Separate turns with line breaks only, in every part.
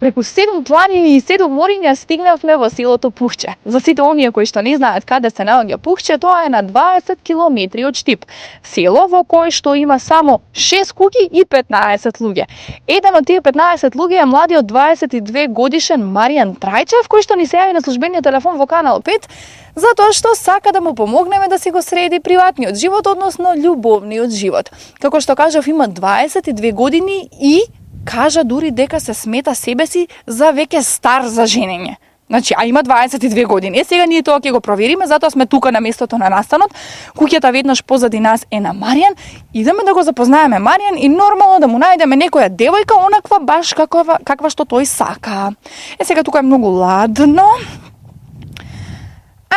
Преку 7 планини и 7 мориња стигнавме во селото Пухче. За сите оние кои што не знаат каде се наоѓа Пухче, тоа е на 20 километри од Штип. Село во кое што има само 6 куќи и 15 луѓе. Еден од тие 15 луѓе е младиот 22 годишен Маријан Трајчев, кој што ни се јави на службениот телефон во Канал 5, затоа што сака да му помогнеме да си го среди приватниот живот, односно љубовниот живот. Како што кажав, има 22 години и кажа дури дека се смета себе си за веќе стар за женење. Значи, а има 22 години. Сега ние тоа ќе го провериме, затоа сме тука на местото на настанот. Куќата веднаш позади нас е на Маријан. Идеме да го запознаеме Маријан и нормално да му најдеме некоја девојка онаква баш каква што тој сака. Сега тука е многу ладно.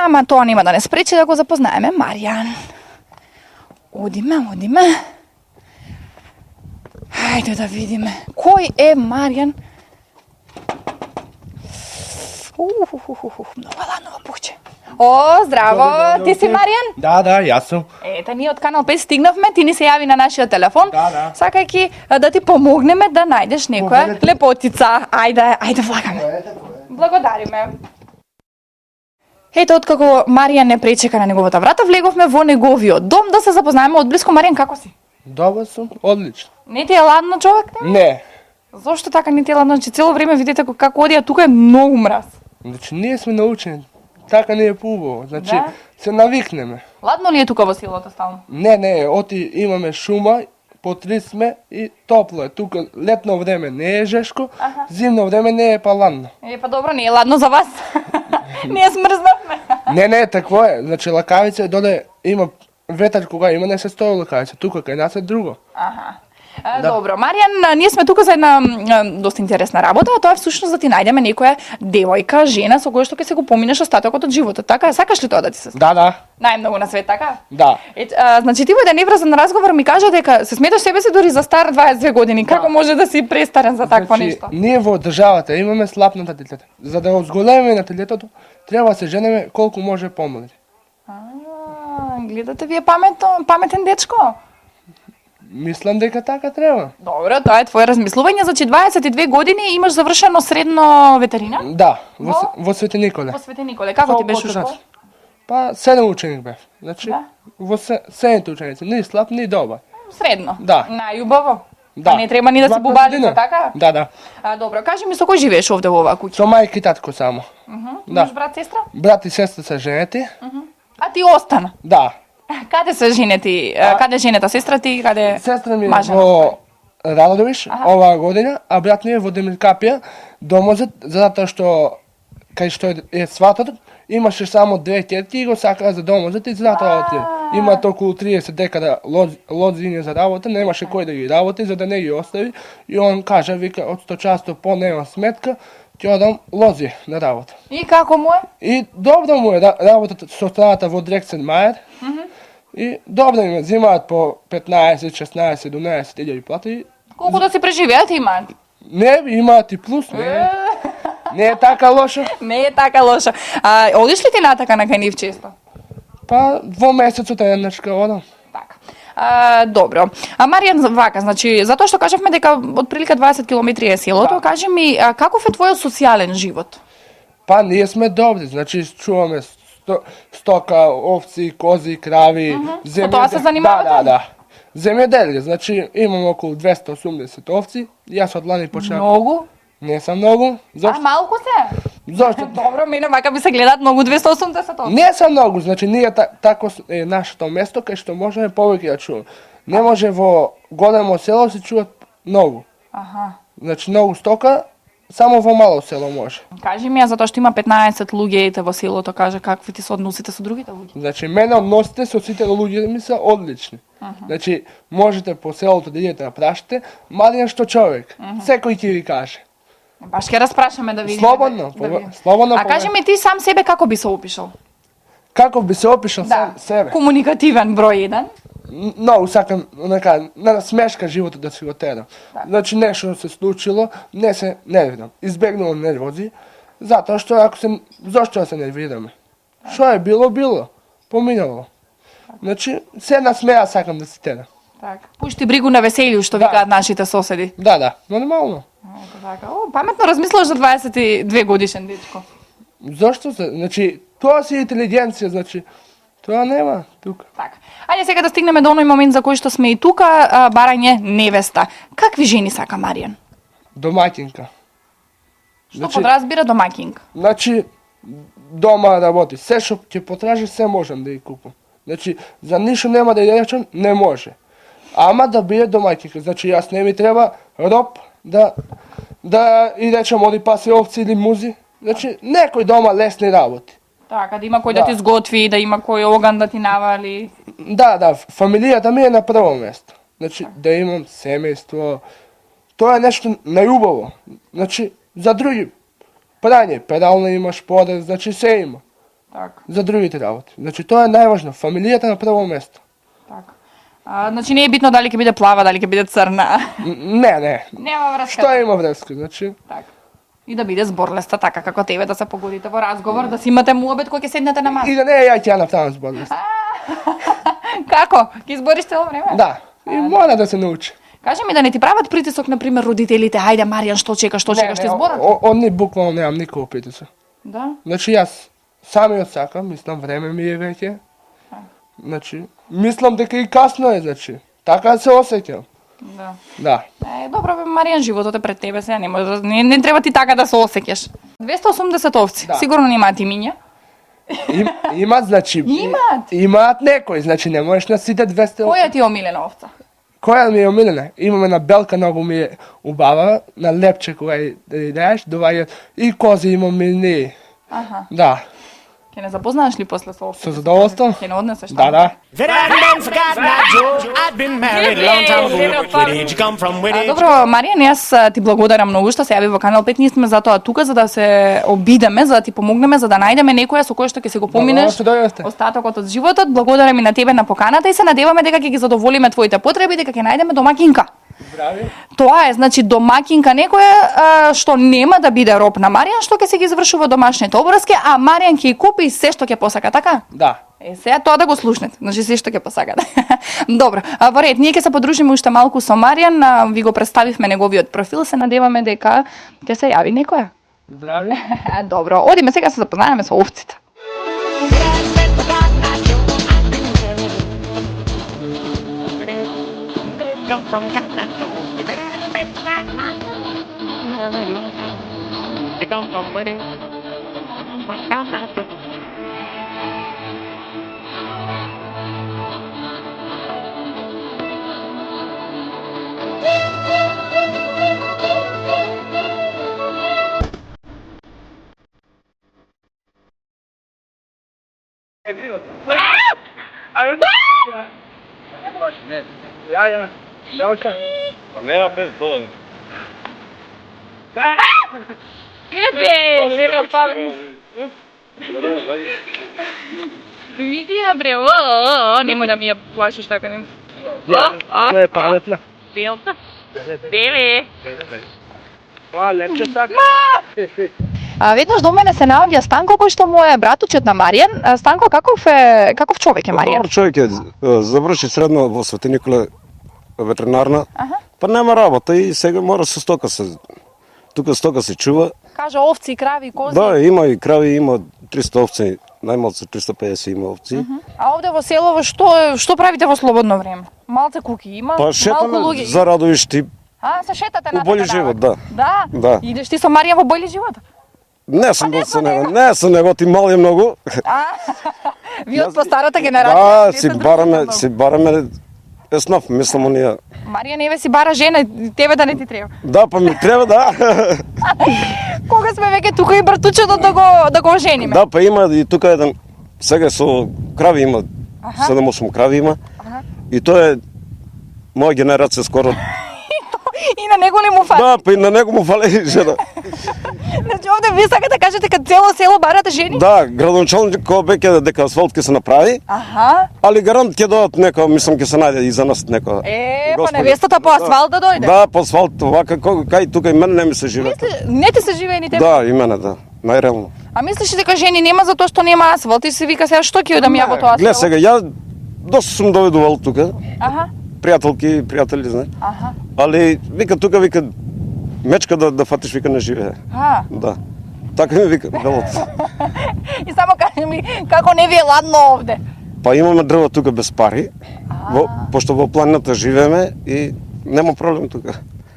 Ама тоа нема да не спречи да го запознаеме Маријан. Одиме. Хајде да видиме. Кој е Маријан? Много ладно во Пухче. О, здраво! Ти си Маријан?
Да, јас сум.
Ета, ние од Канал 5 стигнавме, ти ни се јави на нашиот телефон.
Да.
Сакајќи да ти помогнеме да најдеш некоја лепотица. Ајде влагаме. Благодариме. Ето, откако Маријан не пречека на неговата врата, влеговме во неговиот дом да се запознаеме од блиско. Маријан, како си?
Добар сум, одлично.
Не ти е ладно, човек?
Не.
Зошто така не ти е ладно? Значи, цело време видите како одија тука е многу мраз.
Значи, ние сме научени. Така не е поубаво. Значи,
Да?
се навикнеме.
Ладно ли е тука во селото стално?
Не, оти имаме шума, потри сме и топло е. Тука летно време не е жешко, зимно време не е па ладно.
Па добро, не е ладно за вас. Ние смрзнавме.
Не, такво е. Значи, лакавица доле има ветар кога има не се стои лакавица. Тука кај нас е друго.
Добро, Маријан, ние сме тука за една доста интересна работа, а тоа е всушност да ти најдеме некоја девојка, жена со која што ќе се го поминеш остатокот од животот, така? Сакаш ли тоа да ти се случи?
Да.
Најмногу на свет, така?
Да.
Значи ти во еден невразен разговор ми кажа дека се сметаш себе си дури за стар 22 години. Како може да си престарен за такво нешто?
Ние во државата имаме слаб наталитет. За да одзголемиме наталитетот, треба да се женеме колку може помлади.
Гледате вие паметен дечко.
Мислам дека така треба.
Добро, тоа е твое размислување. Значи 22 години имаш завршено средно ветерина?
Да, во Свети Николе.
Во Свети Николе. Како ти беше ушкол?
Па 7 ученик бев. Значи
Да.
во 7 ученици, ни слаб, ни добар.
Средно.
Да.
Најубаво.
Да.
Не треба ни да си бубалица, така?
Да.
Добро, кажи ми со кој живееш овде во оваа куќа?
Со мајка и татко само. Да.
Имаш брат, сестра?
Брат и сестра се женети.
А ти остана?
Да.
Каде се женети? Каде женета сестра ти? Каде
Сестра ми е
мажена?
во Радовиш оваа година, а брат ми е во Демиркапија, домозет, затоа што кај што е сватот, имаше само 2 ќерки и го сакаа за домозет и затоа отиде. Има околу 30 декара лозиња за работа, немаше кој да ги работи, за да не ги остави, и он кажа, вика, од 100 часто по немам сметка, ќе одам лози на работа.
И како му е?
И добро му е работата со страната во Дрексен Мајер. И добро им земаат по 15, 16, 17 илјади плати.
Колку да се преживеат имаат?
Не, имаат и плюс, не е така лошо.
Не е така лошо. Одиш ли ти натака на кај нив често?
Па во месецот еднашка одам.
Така. Добро. Маријан, вака, значи, затоа што кажавме дека од прилика 20 километри е селото, кажи ми, каков е твојот социјален живот?
Па ние сме добри, значи чуваме стока, овци, кози, крави,
Со тоа се занимавате?
Да. Земјоделие, значи имам околу 280 овци, јас од лани почнав.
Многу?
Не сам многу.
Малку се?
Зошто?
Добро, мене вака ми се гледаат многу 280 овци.
Не сам многу, значи ние тако е нашето место кај што можеме повеќе да чуваме. Не може во големо село се чуват многу. Значи многу стока, само во мало село може.
Кажи ми, затоа што има 15 луѓе ете во селото, кажа какви ти се односите со другите луѓе?
Значи мене односите со сите луѓе ми се одлични. Значи можете по селото да идете да прашате, Маријан што човек. Секој ќе ви каже.
Баш ќе распрашаме да видиме.
Слободно.
А кажи ми ти сам себе како би се опишал?
Како би се опишал сам себе?
Комуникативен број 1.
Многу сакам на смешка животот да си го терам. Значи нешто се случило, не се нервирам. Избегнувам нервози, затоа што зошто да се нервираме? Што е било, поминало. Значи се насмеа сакам да се терам.
Така. Пушти бригу на веселију, што викаат нашите соседи.
Да, нормално.
Така. Паметно размислуваш за 22 годишен дечко.
Зошто се? Значи, тоа си интелигенција, значи, тоа нема тука.
Така. Ајде сега да стигнеме до оној момент за кој што сме и тука, барање невеста. Какви жени сака Маријан?
Домаќинка.
Што подразбира домаќинка?
Значи, дома работи. Се што ќе потражи, се можам да ја купам. Значи, за ништо нема да ја речам, не може. Ама да биде домаќинка. Значи, јас не ми треба роб да и речам оди паси овци или музи. Значи, некој дома лесни работи.
Така, да има кој да ти сготви, да има кој оган да ти навали.
Да, фамилијата ми е на прво место. Значи, да имам семејство. Тоа е нешто најубаво. Значи, за други. Прање, перална имаш, подер, значи се има.
Така.
За другите работи. Значи, тоа е најважно. Фамилијата на прво место.
Така. Значи, не е битно дали ќе биде плава, дали ќе биде црна.
Не.
Нема врска.
Што има врска, значи?
Така. И да биде зборлеста, така како тебе, да се погодите во разговор, да си имате муабет кој ќе седнете на маса.
И да не е ја ќе направам зборлеста.
Како? Ќе избориш цело време?
Да. И мора да се научи.
Кажи ми да не ти прават притисок, например, родителите, хајде Маријан, што чекаш, ќе зборат?
Они буквално немам никој притисок.
Да?
Значи јас самиот сакам, мислам време ми е веќе. Значи, мислам дека и касно е, значи. Така се осеќам. Да.
Добро бе, Маријан, животот е пред тебе, сега не треба ти така да се осеќаш. 280 овци, да. Сигурно немаат имиња.
Имаат, значи. Имаат некој, значи не можеш на сите 200 овци.
Која ти е омилена овца?
Која ми е омилена? Имаме на белка, многу ми е убава, на лепче кога да идеш, доваѓаат и кози имаме и не.
Аха.
Да.
Ке не запознаеш ли после со овците?
Со задоволство.
Ке не однесеш
таму? Да.
Добро, Маријан, јас ти благодарам многу што се јави во Канал 5. Ние сме затоа тука за да се обидеме, за да ти помогнеме, за да најдеме некоја со кој што ќе се го поминеш остатокот од животот. Благодарам и на тебе на поканата и се надеваме дека ќе ги задоволиме твоите потреби, дека ќе најдеме домаќинка.
Брави.
Тоа е, значи, домаќинка некоја што нема да биде роб на Маријан, што ќе се ги извршува домашните обврски, а Маријан ќе купи се што ќе посака, така?
Да.
Сега тоа да го слушнете, значи се што ќе посакате. Добро, во ред, ние ќе се подружиме уште малку со Маријан, ви го представивме неговиот профил, се надеваме дека ќе се јави некоја.
Здрави.
Добро, одиме сега се запознаеме со овците.
Нема без тоа.
Леле, паве. Види ја бре, немој да ми ја плашиш така не.
Не е паметна.
Белта. Беле.
Лепче сака.
Веднаш до мене се наоѓа Станко кој што му е братучет на Маријан. Станко, каков човек е Маријан?
Добар човек е, заврши средно во Свети Никола ветеринарна. Па нема работа и сега мора со стока се. Тука стока се чува.
Кажа овци, крави, кози.
Да, има и крави, има 300 овци, најмалку 350 има овци.
А овде во селово што правите во слободно време? Малце куки има,
Па
малку
шетаме,
луѓе.
зарадувиш ти.
Се шетате
У бољи живот, да.
Да?
Да.
Идеш ти со Маријан во бољи живот?
Не сум бил со него, не со него, ти мал е многу.
Ви од по старата генерација.
Да, си бараме еснав, мислам оние.
Марија неве си бара жена, тебе да не ти треба.
Да, па ми треба, да.
Кога сме веќе тука и братучетот да го жениме.
Да, па има и тука еден, сега со крави има, 7-8 крави има. И тоа е моја генерација скоро.
И на него не му фали.
Да, па и на него му фали жена.
Значи овде ви сакате да кажете дека цело село барате жени?
Да, градоначалник кога беќе дека асфалт ќе се направи. Али гарант ќе додат некоја, мислам ќе се најде и за нас некоја.
Па невестата по асфалт да дојде.
Да, по асфалт, вака кај тука и мене не ми се живее.
Не ти се живее ни тебе?
Да, и мене да, најреално.
А мислиш дека жени нема затоа што нема асфалт и се вика сега што ќе одам ја во тоа село?
Глед сега, ја доста сум доведувал тука. пријателки, пријатели, знаеш.
Аха.
Али вика тука вика мечка да фатиш вика не живее. Да. Така ми вика велот.
И само кажи ми како не ви е ладно овде?
Па имаме дрва тука без пари. Пошто во планината живееме и нема проблем тука.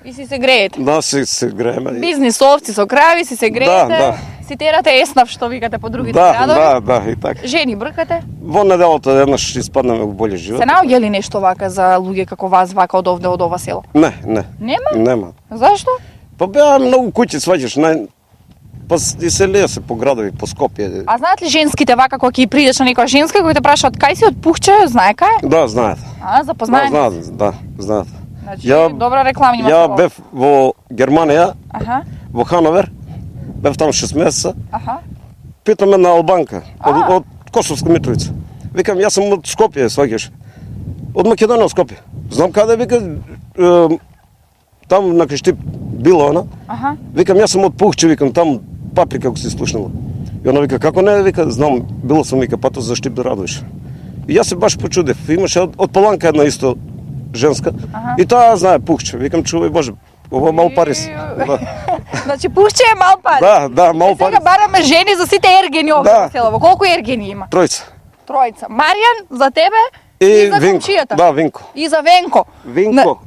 И си се греете.
Да, се грееме.
Бизнисовци со крави си се греете.
Да.
Си терате еснав што викате по другите градови.
Да, и така.
Жени бркате.
Во неделата еднаш испаднеме во боле живот.
Се наоѓа ли нешто вака за луѓе како вас вака од овде од ова село?
Не.
Нема? Зашто?
Па беа многу куќи, сваќаш, па иселија се по градови, по Скопје.
А знаат ли женските вака кога ќе придеш на некоја женска кој те прашаат кај си од Пухче, знае кај?
Да, знаат.
Запознаени?
Знаат.
Значи, добра реклама има.
Ја бев во Германија,
Аха.
во Хановер, бев таму 6 месеца.
Аха.
Питаме на албанка, од Косовска Митровица. Викам, јас сум од Скопје, сваќаш. Од Македонија од Скопје. Знам каде, вика, таму на Криштип било она.
Аха.
Викам, јас сум од Пухче, викам, таму паприка ако си слушнала. И она вика, како не, вика, знам, било сум, вика, пато за Штип да радуваш. И јас се баш почудев. Имаше од Паланка една исто женска.
Аха.
И таа знае Пухче. Викам, чувај Боже, ова мал пари си. Да.
Значи Пухче е мал пари.
Да, мал пари.
Сега бараме жени за сите ергени овде во селово. Колку ергени има?
Тројца.
Маријан за тебе и за комшијата.
Да, Винко.
И за Венко.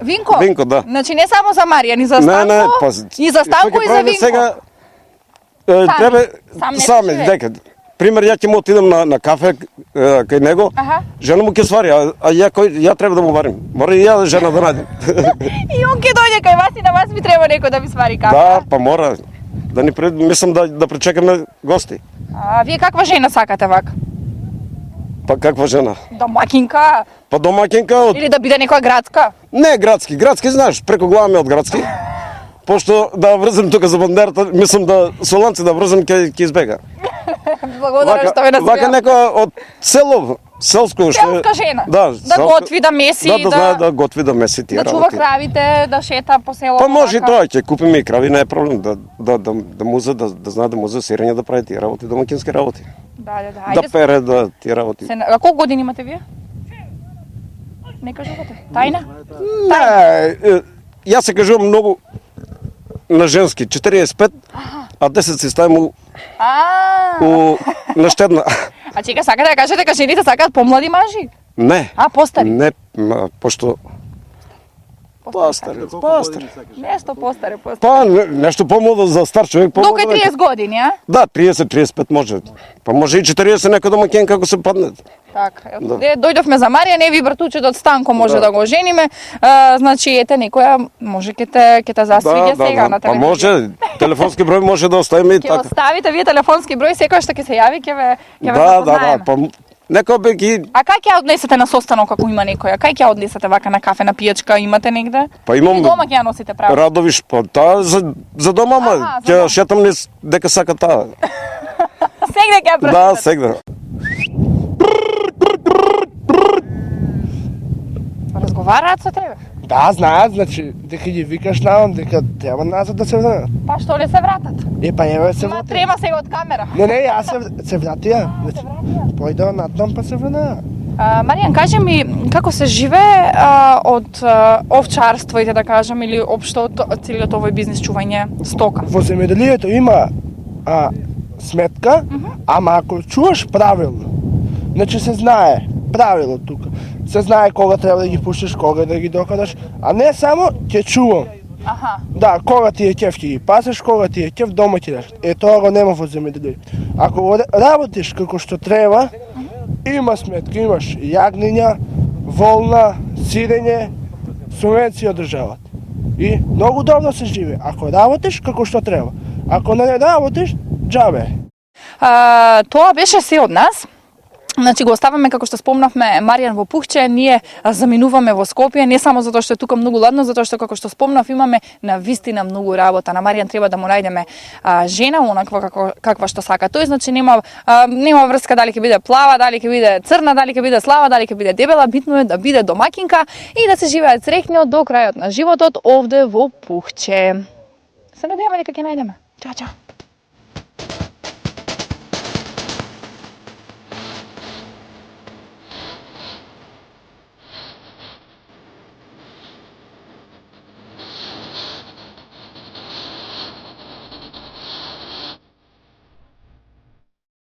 Винко, да.
Значи не само за Маријан, и за Станко. И за Станко и за Винко.
Сега треба сами дека. Пример, ја ќе му отидам на кафе кај него. Жена му ќе свари, а ја треба да му варим. Мора и ја жена да најдем.
И он ќе дојде кај вас и на вас би треба некој да ви свари кафе.
Да, па мора. Мислам да пречекаме гости.
А вие каква жена сакате вака?
Па каква жена?
Домакинка?
Па домакинка
Или да биде некоја градска?
Не, градски знаеш, преку глава ми од градски. Пошто да врзем тука за бандерата, мислам да соланци да врзем ќе избега.
Благодарам што ме насмеа.
Вака некоја од селско што
селска жена.
Да
готви, да меси,
да знае да готви, да меси тие работи.
Да чува кравите, да шета по село.
Па може и тоа, ќе купиме и крави, не е проблем да музе, да знае да музе сирење да прави тие работи, домакински работи.
Да.
Да пере, да тие работи.
А колку години имате вие? Не кажувате. Тајна?
Не, јас се кажувам многу на женски, 45, а 10 си ставим на штедна.
А чека, сакате да кажете дека жените сакаат помлади мажи?
Не.
Постари?
Не, пошто... Постари.
Нешто постаре.
Па, нешто помладо за стар човек.
Долго е 30 години, а?
Да, 30-35 може. Па може и 40 некој домаќин како се падне.
Така, дојдовме за Марија, не ви братучето од Станко може да го жениме. Значи, ете, некоја може ќе те засвиѓа сега на телевизија.
Па може, телефонски број може да оставиме и така.
Ќе оставите вие телефонски број, секој што ќе се јави, ќе ве запознаеме.
Да, некој бе ги...
А кај ќе однесете на состанок ако има некоја? Кај ќе однесете вака на кафе, на пијачка, имате негде?
Па имам...
И дома ќе ја носите право?
Радовиш, па таа за дома, ма ќе шетам дека сака таа.
Сегде ќе ја прашите?
Да, сегде.
Разговараат со тебе?
Да, знаат, значи, дека ги викаш навам, дека треба назад да се вратат.
Па што не се вратат?
Па еве се
Има
вратат.
трема сега од камера.
Не, јас се вратија. Значи, појдео натам па се врна.
Маријан, кажи ми, како се живе од овчарство, да кажам, или општо од целиот овој бизнис чување стока?
Во земјоделието има сметка, ама ако чуваш правилно, значи се знае правило тука. Се знае кога треба да ги пуштиш, кога да ги докараш, а не само ќе чувам. Да, кога ти е ќеф ќе ги пасеш, кога ти е ќеф дома ќе даш. Тоа го нема во земјоделието. Ако работиш како што треба, има сметка, имаш јагниња, волна, сирење, субвенција од државата. И многу добро се живе. Ако работиш како што треба. Ако не работиш, џабе.
Тоа беше се од нас. Значи го оставаме, како што спомнавме, Маријан во Пухче, ние заминуваме во Скопје, не само затоа што е тука многу ладно, затоа што, како што спомнав, имаме на вистина многу работа. На Маријан треба да му најдеме жена, онаква каква што сака тој, значи нема врска дали ќе биде плава, дали ќе биде црна, дали ќе биде слава, дали ќе биде дебела, битно е да биде домакинка и да се живеат среќно до крајот на животот овде во Пухче. Се надеваме дека ќе најдеме. Чао, чао.